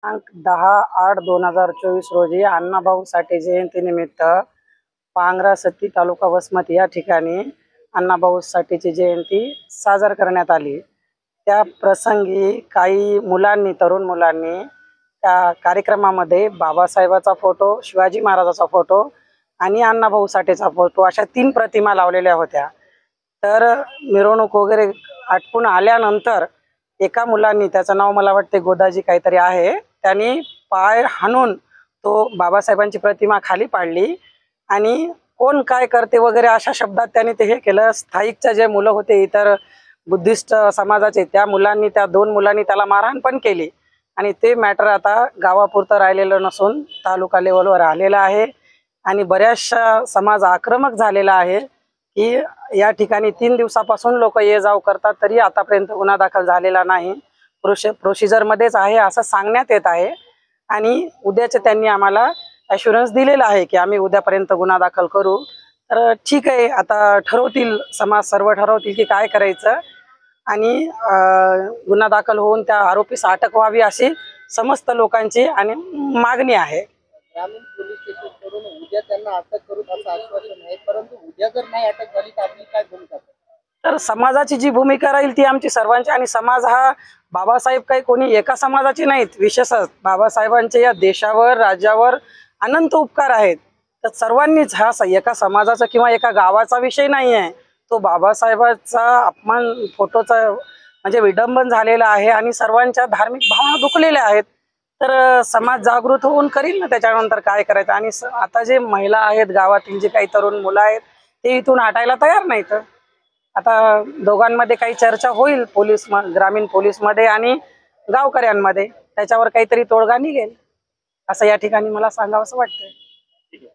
दिनांक 10/8/2024 रोजी अण्णाभाऊ साठे जयंतीनिमित्त पांगरासत्ती तालुका वसमत या ठिकाणी अण्णाभाऊ साठेची जयंती साजरी करण्यात आली। त्या प्रसंगी काही मुलांनी, तरुण मुलांनी त्या कार्यक्रमामध्ये बाबासाहेबाचा फोटो, शिवाजी महाराजाचा फोटो आणि अण्णाभाऊ साठेचा फोटो अशा 3 प्रतिमा लावलेल्या होत्या। तर मिरवणूक वगैरे आटपून आल्यानंतर एका मुलांनी, त्याचं नाव मला वाटते गोदाजी काहीतरी आहे, त्यांनी पाय हाणून तो बाबासाहेबांची प्रतिमा खाली पाडली आणि कोण काय करते वगैरे अशा शब्दात त्यांनी ते हे केलं। स्थायिकचे जे मुलं होते, इतर बुद्धिस्ट समाजाचे, त्या मुलांनी, त्या 2 मुलांनी त्याला मारहाण पण केली आणि ते मॅटर आता गावापुरतं राहिलेलं नसून तालुका लेवलवर आलेलं आहे आणि बऱ्याचशा समाज आक्रमक झालेला आहे की या ठिकाणी 3 दिवसापासून लोक ये जाव करतात, तरी आतापर्यंत गुन्हा दाखल झालेला नाही। प्रोसिजरमध्येच आहे असं सांगण्यात येत आहे आणि उद्याचे त्यांनी आम्हाला ॲश्युरन्स दिलेला आहे की आम्ही उद्यापर्यंत गुन्हा दाखल करू। तर ठीक आहे, आता ठरवतील, समाज सर्व ठरवतील की काय करायचं आणि गुन्हा दाखल होऊन त्या आरोपीस अटक व्हावी अशी समस्त लोकांची आणि मागणी आहे। ग्रामीण पोलीस स्टेशन करून उद्या त्यांना अटक करू असं आश्वासन आहे, परंतु उद्या जर नाही अटक झाली तर आपली काय भूमिका? तर समाजाची जी भूमिका राहील ती आमची सर्वांची, आणि समाज हा बाबासाहेब काही कोणी एका समाजाची नाहीत, विशेषतः बाबासाहेबांचे या देशावर, राज्यावर अनंत उपकार आहेत। तर सर्वांनीच, हा एका समाजाचा किंवा एका गावाचा विषय नाही आहे, तो बाबासाहेबांचा अपमान, फोटोचा म्हणजे विडंबन झालेला आहे आणि सर्वांच्या धार्मिक भावना दुखलेल्या आहेत। तर समाज जागृत होऊन करील ना त्याच्यानंतर काय करायचं। आणि आता जे महिला आहेत, गावातील जे काही तरुण मुलं आहेत, ते इथून हटायला तयार नाहीत। आता दोघांमध्ये काही चर्चा होईल, ग्रामीण पोलीसमध्ये आणि गावकऱ्यांमध्ये, त्याच्यावर काहीतरी तोडगा निघेल असं या ठिकाणी मला सांगावंसं वाटतं।